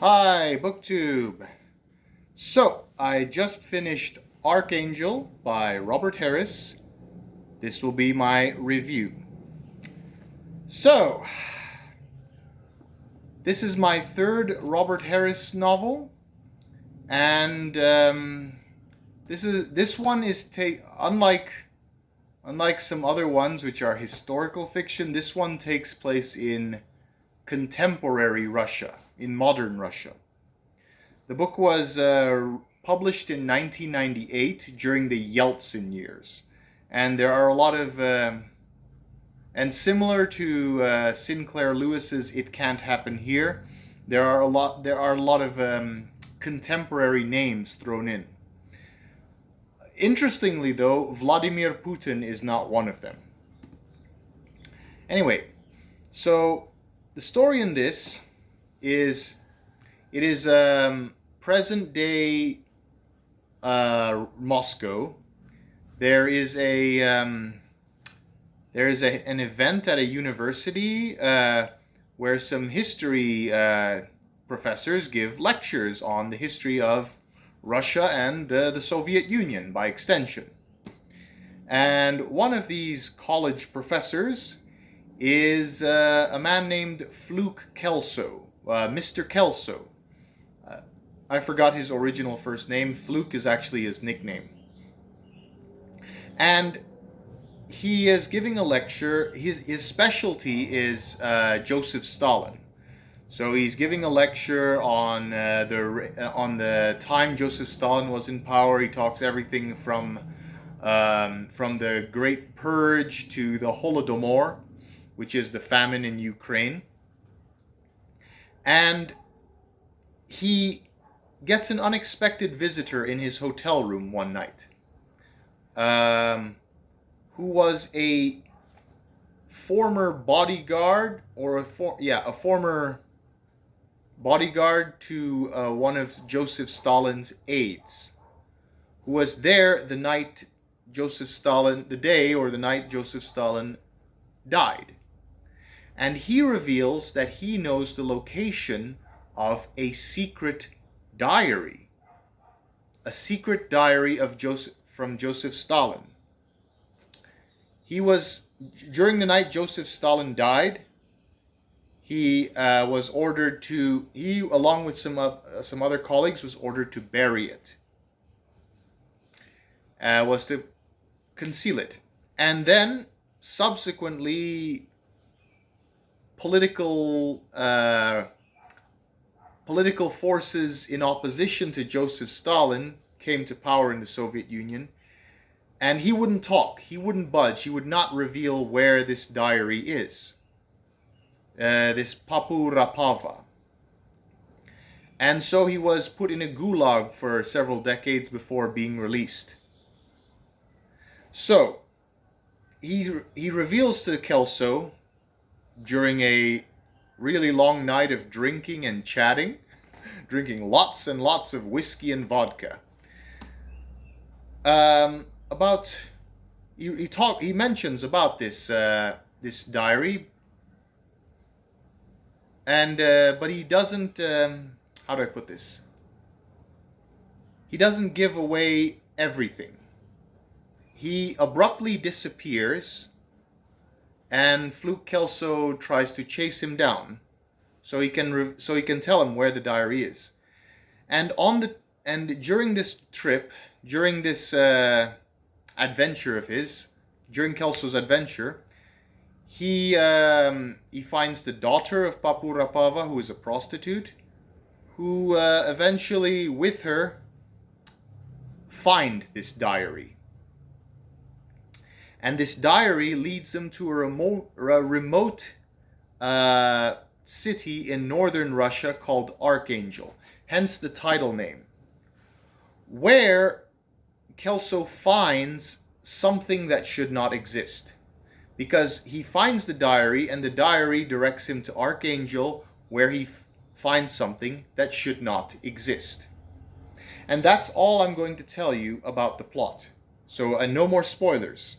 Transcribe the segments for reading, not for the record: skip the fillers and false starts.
Hi, BookTube. So, I just finished Archangel by Robert Harris. This will be my review. So, this is my third Robert Harris novel, and this one is unlike some other ones which are historical fiction. This one takes place in contemporary Russia, in modern Russia. The book was published in 1998 during the Yeltsin years, and there are a lot of and similar to Sinclair Lewis's "It Can't Happen Here," there are a lot of contemporary names thrown in. Interestingly, though, Vladimir Putin is not one of them. Anyway, so the story in this is present day Moscow. There is an event at a university where some history professors give lectures on the history of Russia and the Soviet Union by extension. And one of these college professors is a man named Fluke Kelso, Mr. Kelso. I forgot his original first name. Fluke is actually his nickname. And he is giving a lecture. His specialty is Joseph Stalin. So he's giving a lecture on the time Joseph Stalin was in power. He talks everything from the Great Purge to the Holodomor, which is the famine in Ukraine. And he gets an unexpected visitor in his hotel room one night, who was a former bodyguard, or a former bodyguard to one of Joseph Stalin's aides, who was there the night Joseph Stalin died. And he reveals that he knows the location of a secret diary of from Joseph Stalin. During the night Joseph Stalin died, he was ordered to, along with some other colleagues, was ordered to bury it, was to conceal it. And then subsequently political forces in opposition to Joseph Stalin came to power in the Soviet Union, and he wouldn't talk, he wouldn't budge, he would not reveal where this diary is, this Papu Rapava. And so he was put in a gulag for several decades before being released. So he reveals to Kelso, during a really long night of drinking and chatting, drinking lots and lots of whiskey and vodka, he mentions about this diary, and but he doesn't, how do I put this? He doesn't give away everything. He abruptly disappears, and Fluke Kelso tries to chase him down, so he can tell him where the diary is. And during this trip, during this adventure of his, during Kelso's adventure, he finds the daughter of Papu Rapava, who is a prostitute, who eventually, with her, find this diary. And this diary leads them to a remote city in northern Russia called Archangel, hence the title name, where Kelso finds something that should not exist. Because he finds the diary, and the diary directs him to Archangel, where he finds something that should not exist. And that's all I'm going to tell you about the plot. So no more spoilers.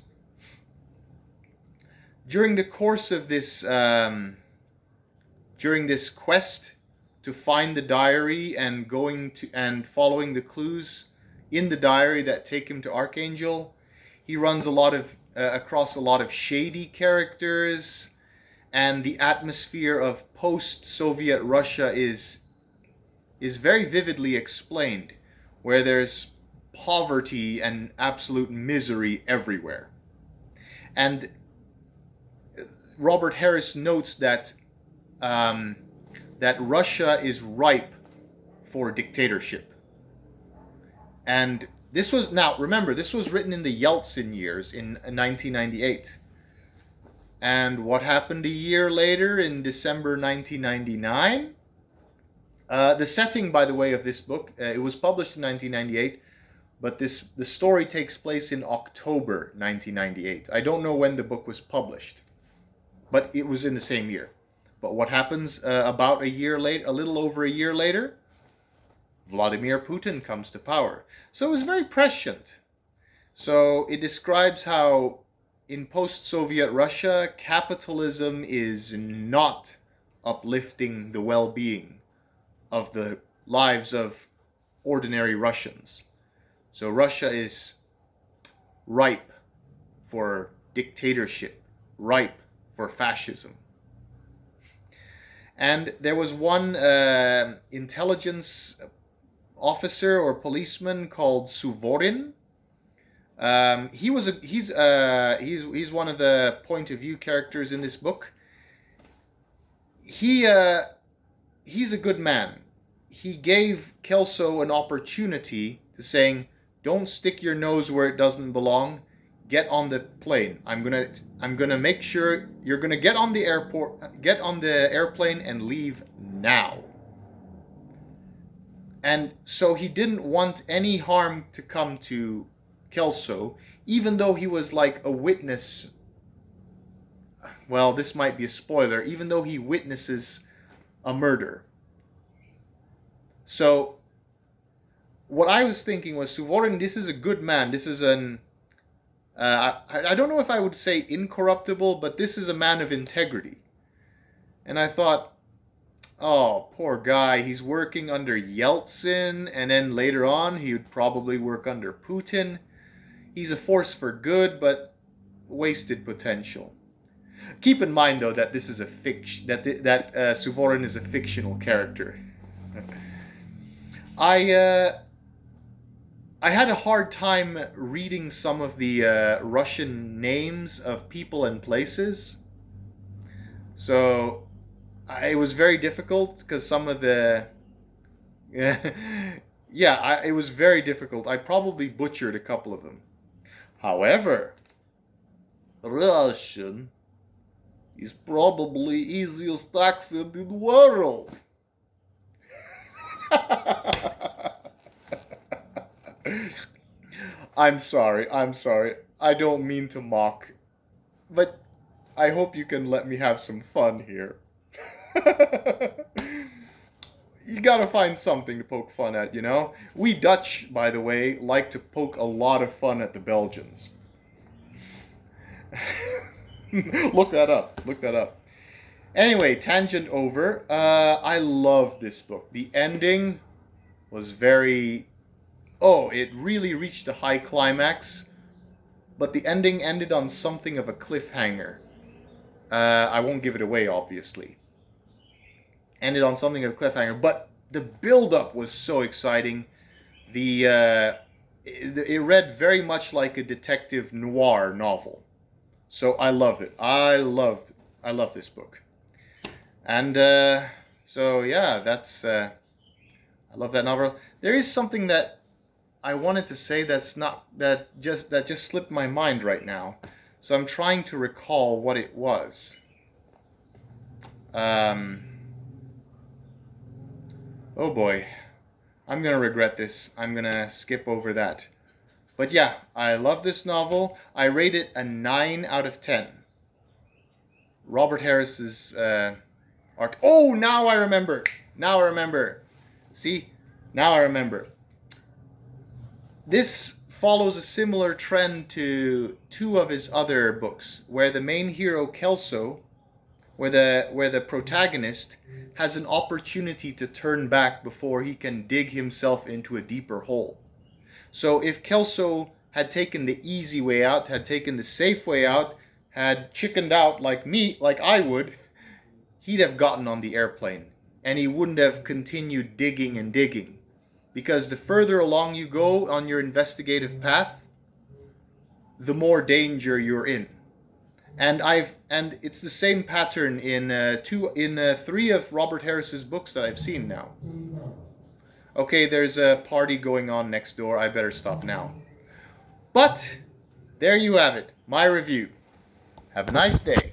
During the course of this, during this quest to find the diary and following the clues in the diary that take him to Archangel. He runs across a lot of shady characters, and the atmosphere of post-Soviet Russia is very vividly explained, where there's poverty and absolute misery everywhere. And Robert Harris notes that that Russia is ripe for dictatorship. And this was, now remember, this was written in the Yeltsin years in 1998. And what happened a year later in December 1999? The setting, by the way, of this book, it was published in 1998, but the story takes place in October 1998. I don't know when the book was published, but it was in the same year. But what happens about a year later, a little over a year later? Vladimir Putin comes to power. So it was very prescient. So it describes how in post-Soviet Russia, capitalism is not uplifting the well-being of the lives of ordinary Russians. So Russia is ripe for dictatorship, ripe for fascism. And there was one intelligence officer or policeman called Suvorin. He's one of the point of view characters in this book. He's a good man. He gave Kelso an opportunity to saying, "Don't stick your nose where it doesn't belong. Get on the plane. I'm gonna make sure you're gonna get on the airplane and leave now." And so he didn't want any harm to come to Kelso, even though he was like a witness. Well, this might be a spoiler. Even though he witnesses a murder. So what I was thinking was, Suvorin, this is a good man. This is an I don't know if I would say incorruptible, but this is a man of integrity. And I thought, oh, poor guy, he's working under Yeltsin, and then later on he would probably work under Putin. He's a force for good, but wasted potential. Keep in mind, though, that this is a fiction, that Suvorin is a fictional character. I had a hard time reading some of the Russian names of people and places. So it was very difficult because some of the... it was very difficult. I probably butchered a couple of them. However, Russian is probably easiest accent in the world. I'm sorry. I don't mean to mock, but I hope you can let me have some fun here. You gotta find something to poke fun at, you know? We Dutch, by the way, like to poke a lot of fun at the Belgians. Look that up. Anyway, tangent over. I love this book. The ending was very... Oh, it really reached a high climax. But the ending ended on something of a cliffhanger. I won't give it away, obviously. Ended on something of a cliffhanger. But the build-up was so exciting. It read very much like a detective noir novel. So I loved it. I love this book. And so yeah, that's I love that novel. There is something that I wanted to say that just slipped my mind right now. So I'm trying to recall what it was. Oh boy, I'm gonna regret this. I'm gonna skip over that. But yeah, I love this novel. I rate it a 9 out of 10. Robert Harris's arc. Oh, now I remember. See? Now I remember. This follows a similar trend to two of his other books, where the main hero, Kelso, where the protagonist has an opportunity to turn back before he can dig himself into a deeper hole. So if Kelso had taken the easy way out, had taken the safe way out, had chickened out like me, like I would, he'd have gotten on the airplane and he wouldn't have continued digging and digging. Because the further along you go on your investigative path, the more danger you're in. And it's the same pattern in three of Robert Harris's books that I've seen now. Okay, there's a party going on next door. I better stop now. But there you have it, my review. Have a nice day.